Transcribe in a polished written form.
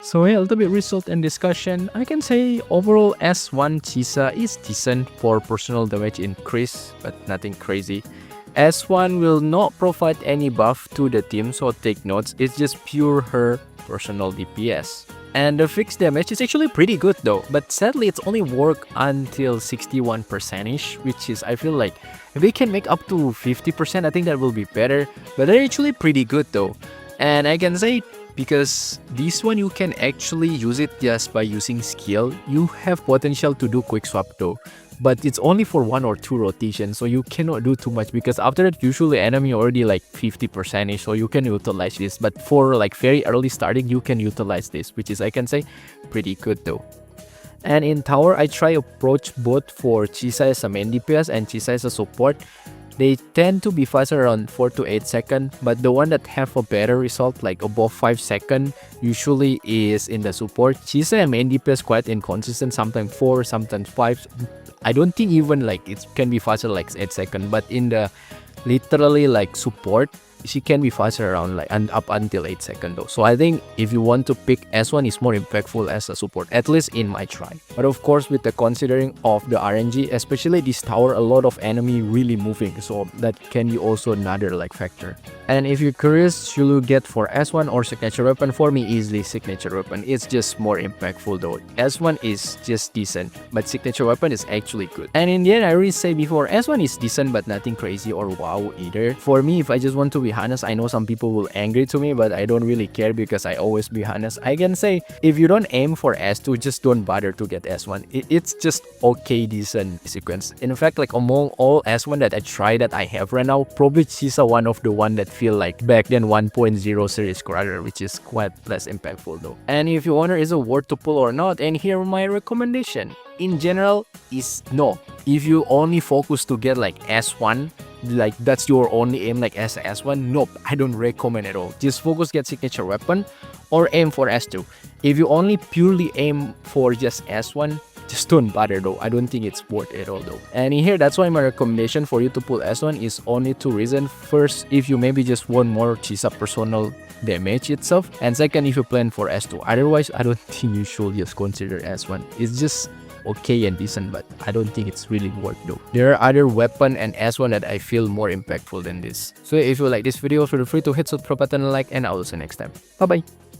So yeah, a little bit result and discussion. I can say overall S1 Chisa is decent for personal damage increase, but nothing crazy. S1 will not provide any buff to the team, so take notes, it's just pure her personal DPS. And the fixed damage is actually pretty good though, but sadly it's only work until 61%ish, which is, I feel like if we can make up to 50%, I think that will be better, but they're actually pretty good though. And I can say because this one you can actually use it just by using skill. You have potential to do quick swap though, but it's only for 1 or 2 rotations, so you cannot do too much because after that usually enemy already like 50%ish, so you can utilize this. But for like very early starting, you can utilize this, which is, I can say, pretty good though. And in tower, I try approach both for Chisa as a main DPS and Chisa as a support. They tend to be faster around 4 to 8 seconds, but the one that have a better result like above 5 seconds usually is in the support. Chisa and main DPS quite inconsistent, sometimes 4, sometimes 5. I don't think even like it can be faster like 8 seconds, but in the literally like support, she can be faster around like and up until 8 seconds though. So I think if you want to pick S1 is more impactful as a support, at least in my try. But of course with the considering of the RNG, especially this tower, a lot of enemy really moving, so that can be also another like factor. And if you're curious, should you get for S1 or signature weapon? For me, easily signature weapon. It's just more impactful though. S1 is just decent, but signature weapon is actually good. And in the end, I already say before, S1 is decent but nothing crazy or wow either. For me, if I just want to be honest, I know some people will angry to me, but I don't really care because I always be honest. I can say if you don't aim for S2, just don't bother to get S1. It's just okay, decent sequence. In fact, like among all S1 that I try that I have right now, probably Chisa one of the one that feel like back then 1.0 series creator, which is quite less impactful though. And if you wonder is it worth to pull or not, and here my recommendation in general is no. If you only focus to get like S1, like that's your only aim like as S1, nope, I don't recommend at all. Just focus get signature weapon or aim for S2. If you only purely aim for just S1, just don't bother though. I don't think it's worth it at all though. And in here, that's why my recommendation for you to pull S1 is only 2 reasons. First, if you maybe just want more Chisa personal damage itself, and second, if you plan for S2. Otherwise, I don't think you should just consider S1. It's just okay and decent, but I don't think it's really worth though. There are other weapon and S1 that I feel more impactful than this. So if you like this video, feel free to hit subscribe button and like, and I'll see you next time. Bye bye.